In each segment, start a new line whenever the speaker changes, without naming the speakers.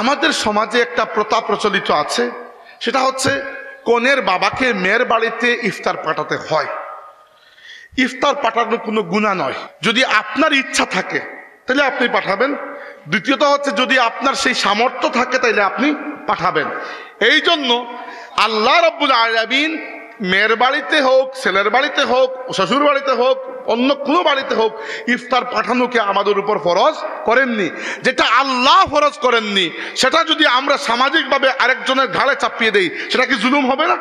আমাদের সমাজে একটা প্রথা প্রচলিত আছে, সেটা হচ্ছে কনের বাবাকে মেয়ের বাড়িতে ইফতার পাঠাতে হয়। ইফতার পাঠানো কোনো গুনাহ নয়। যদি আপনার ইচ্ছা থাকে তাহলে আপনি পাঠাবেন। দ্বিতীয়ত হচ্ছে যদি আপনার সেই সামর্থ্য থাকে তাহলে আপনি পাঠাবেন। এই জন্য আল্লাহ রাব্বুল আলামিন মেয়ের বাড়িতে হোক, ছেলের বাড়িতে হোক, শ্বশুর বাড়িতে হোক, অন্য কোনো বাড়িতে হোক, ইফতার পাঠানোকে আমাদের উপর ফরজ করেননি। যেটা আল্লাহ ফরজ করেননি সেটা যদি আমরা সামাজিকভাবে আরেকজনের ঘাড়ে চাপিয়ে দেই, সেটা কি জুলুম হবে না?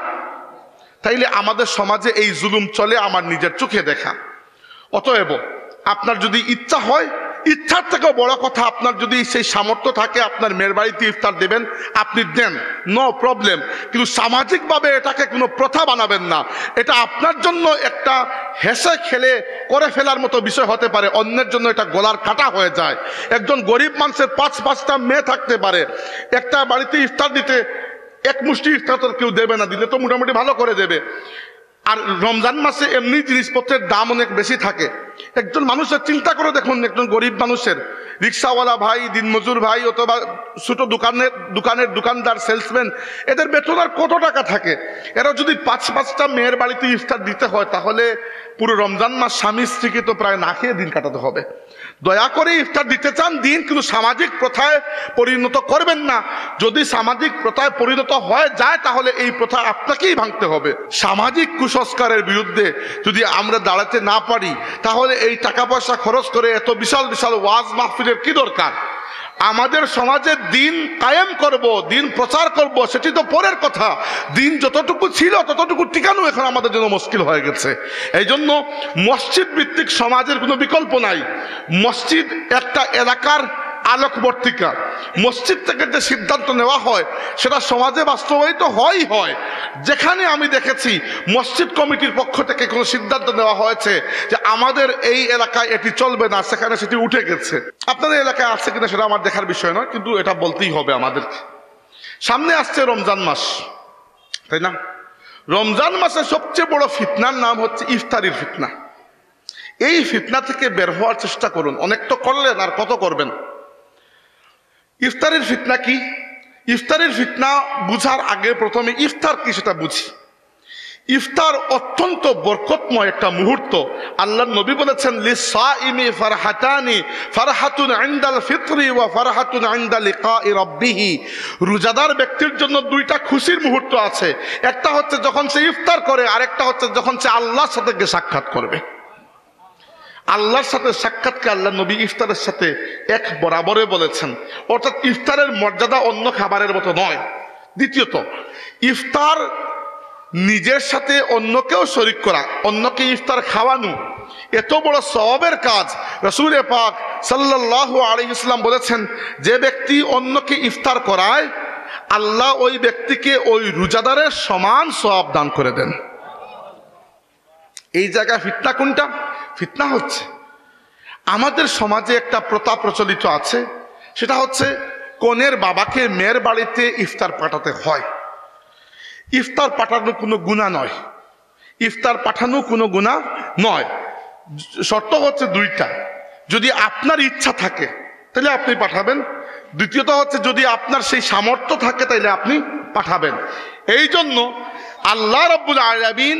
তাইলে আমাদের সমাজে এই জুলুম চলে আমার নিজের চোখে দেখা। অতএব আপনার যদি ইচ্ছা হয়, ইচ্ছার থেকেও বড় কথা, আপনার যদি সেই সামর্থ্য থাকে আপনার মেয়ের বাড়িতে ইফতার দেবেন, আপনি দেন, নো প্রবলেম। কিন্তু সামাজিকভাবে এটাকে কোনো প্রথা বানাবেন না। এটা আপনার জন্য একটা হেসে খেলে করে ফেলার মতো বিষয় হতে পারে, অন্যের জন্য এটা গলার কাটা হয়ে যায়। একজন গরিব মানুষের পাঁচটা মেয়ে থাকতে পারে, একটা বাড়িতে ইফতার দিতে এক মুষ্টি ইফতার তো কেউ দেবে না, দিলে তো মোটামুটি ভালো করে দেবে। আর রমজান মাসে এমনি জিনিসপত্রের দাম অনেক বেশি থাকে। একজন মানুষের চিন্তা করে দেখুন, একজন গরিব মানুষের, রিক্সাওয়ালা ভাই, দিনমজুর ভাই, অথবা ছোট দোকানদার, সেলসম্যান, এদের বেতন আর কত টাকা থাকে? এরা যদি পাঁচটা মেয়ের বাড়িতে ইফতার দিতে হয়, তাহলে পুরো রমজান মাস স্বামী স্ত্রীকে তো প্রায় না খেয়ে দিন কাটাতে হবে। দয়া করে ইফতার দিতে চান দিন, কিন্তু সামাজিক প্রথায় পরিণত করবেন না। যদি সামাজিক প্রথায় পরিণত হয়ে যায় তাহলে এই প্রথা আপনাকেই ভাঙতে হবে। সামাজিক কুসংস্কারের বিরুদ্ধে যদি আমরা দাঁড়াতে না পারি, তাহলে এই টাকা পয়সা খরচ করে এত বিশাল বিশাল ওয়াজ মাহফিলের কি দরকার? আমাদের সমাজে দিন কায়েম করব, দিন প্রচার করব, সেটি তো পরের কথা। দিন যতটুকু ছিল ততটুকু টিকানো এখন আমাদের জন্য মুশকিল হয়ে গেছে। এই জন্য মসজিদ ভিত্তিক সমাজের কোনো বিকল্প নাই। মসজিদ একটা এলাকার আলোকবর্তিকা। মসজিদ থেকে যে সিদ্ধান্ত নেওয়া হয় সেটা সমাজে বাস্তবায়িত হয়। যেখানে আমি দেখেছি মসজিদ কমিটির পক্ষ থেকে কোনো সিদ্ধান্ত নেওয়া হয়েছে যে আমাদের এই এলাকায় এটি চলবে না, সেখানে সেটি উঠে গেছে। আপনাদের এলাকায় আছে কিনা সেটা আমার দেখার বিষয় নয়, কিন্তু এটা বলতেই হবে আমাদের। সামনে আসছে রমজান মাস, তাই না? রমজান মাসের সবচেয়ে বড় ফিতনার নাম হচ্ছে ইফতারির ফিতনা। এই ফিতনা থেকে বের হওয়ার চেষ্টা করুন। অনেক তো করলেন, আর কত করবেন? ইফতারের ফিতনা কি? ইফতারের ফিতনা বুঝার আগে প্রথমে ইফতার কি সেটা বুঝি। ইফতার অত্যন্ত বরকতময় একটা মুহূর্ত। আল্লাহ নবী বলেছেন, লিসাইমি ফারহাতানি, ফারহাতুন ইনদাল ফিতরি ওয়া ফারহাতুন ইনদা লিকাই রাব্বিহি। রোজাদার ব্যক্তির জন্য দুইটা খুশির মুহূর্ত আছে। একটা হচ্ছে যখন সে ইফতার করে, আরেকটা হচ্ছে যখন সে আল্লাহর সাথে গিয়ে সাক্ষাৎ করবে। আল্লাহর সাথে সাক্ষাৎকে আল্লাহ নবী ইফতারের সাথে এক বরাবরে বলেছেন, অর্থাৎ ইফতারের মর্যাদা অন্য খাবারের মতো নয়। দ্বিতীয়ত, ইফতার নিজের সাথে অন্যকেও শরীক করা, অন্যকে ইফতার খাওয়ানো, এত বড় সওয়াবের কাজ। রাসূল পাক সাল্লাল্লাহু আলাইহি ওয়াসাল্লাম বলেছেন, যে ব্যক্তি অন্যকে ইফতার করায় আল্লাহ ওই ব্যক্তিকে ওই রোজাদারের সমান সওয়াব দান করে দেন। এই জায়গায় ফিতনা কোনটা? ফিতনা হচ্ছে আমাদের সমাজে একটা প্রথা প্রচলিত আছে, সেটা হচ্ছে কনের বাবাকে মেয়ের বাড়িতে ইফতার পাঠাতে হয়। ইফতার পাঠানো কোনো গুনাহ নয়। ইফতার পাঠানো কোনো গুনাহ নয়। শর্ত হচ্ছে দুইটা। যদি আপনার ইচ্ছা থাকে তাহলে আপনি পাঠাবেন। দ্বিতীয়ত হচ্ছে যদি আপনার সেই সামর্থ্য থাকে তাহলে আপনি পাঠাবেন। এই জন্য আল্লাহ রাব্বুল আলামিন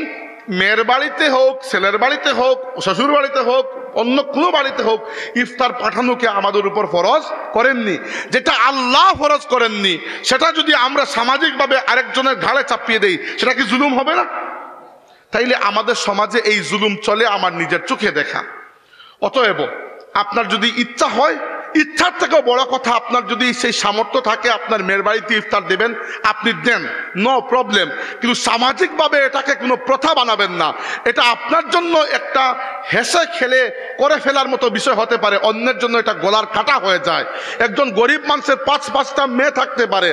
মেয়ের বাড়িতে হোক, ছেলের বাড়িতে হোক, শ্বশুর বাড়িতে হোক, অন্য কোনো বাড়িতে হোক, ইফতার পাঠানোকে আমাদের উপর ফরজ করেননি। যেটা আল্লাহ ফরজ করেননি সেটা যদি আমরা সামাজিকভাবে আরেকজনের ঘাড়ে চাপিয়ে দেই, সেটা কি জুলুম হবে না? তাইলে আমাদের সমাজে এই জুলুম চলে আমার নিজের চোখে দেখা। অতএব আপনার যদি ইচ্ছা হয়, ইচ্ছার থেকেও বড় কথা, আপনার যদি সেই সামর্থ্য থাকে আপনার মেয়ের বাড়িতে ইফতার দেবেন, আপনি দেন, নো প্রবলেম। কিন্তু সামাজিকভাবে এটাকে কোনো প্রথা বানাবেন না। এটা আপনার জন্য একটা হেসে খেলে করে ফেলার মতো বিষয় হতে পারে, অন্যের জন্য এটা গলার কাটা হয়ে যায়। একজন গরিব মানুষের পাঁচটা মেয়ে থাকতে পারে,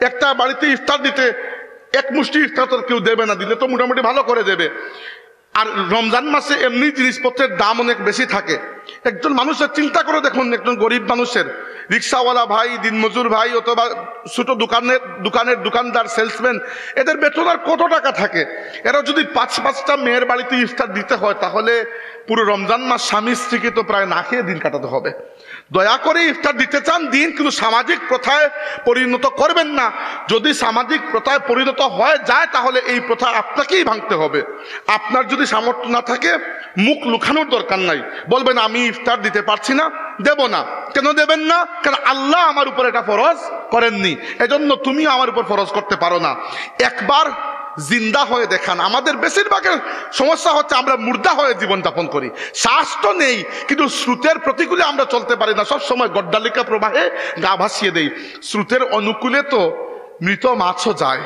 একটা বাড়িতে ইফতার দিতে এক মুষ্টি ইফতার তো কেউ দেবে না, দিলে তো মোটামুটি ভালো করে দেবে। আর রমজান মাসে এমনি জিনিসপত্রের দাম অনেক বেশি থাকে। একজন মানুষের চিন্তা করে দেখুন, একজন গরিব মানুষের, রিক্সাওয়ালা ভাই, দিনমজুর ভাই, অথবা ছোট দোকানদার, সেলসম্যান, এদের বেতন আর কত টাকা থাকে? এরা যদি পাঁচটা মেয়ের বাড়িতে ইফতার দিতে হয়, তাহলে পুরো রমজান মাস স্বামী স্ত্রীকে তো প্রায় না খেয়ে দিন কাটাতে হবে। দয়া করে ইফতার দিতে চান দিন, কিন্তু সামাজিক প্রথায় পরিণত করবেন না। যদি সামাজিক প্রথায় পরিণত হয়ে যায় তাহলে এই প্রথা আপনাকেই ভাঙতে হবে। আপনার যদি সামর্থ্য না থাকে মুখ লুকানোর দরকার নাই, বলবেন আমি ইফতার দিতে পারছি না, দেব না। কেন দেবেন না? কারণ আল্লাহ আমার উপর এটা ফরজ করেননি, এজন্য তুমি আমার উপর ফরজ করতে পারো না। একবার জিন্দা হয়ে দেখান। আমাদের বেশিরভাগের সমস্যা হচ্ছে আমরা মুর্দা হয়ে জীবনযাপন করি, শ্বাস তো নেই কিন্তু স্রোতের প্রতিকূলে আমরা চলতে পারি না, সব সময় গড্ডালিকা প্রবাহে গা ভাসিয়ে দেই। স্রোতের অনুকূলে তো মৃত মাছও যায়,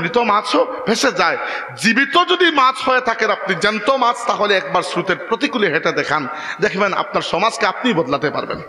মৃত মাছও ভেসে যায়। জীবিত যদি মাছ হয়ে থাকেন আপনি, জ্যান্ত মাছ, তাহলে একবার স্রোতের প্রতিকূলে হেঁটে দেখান, দেখবেন আপনার সমাজকে আপনি বদলাতে পারবেন।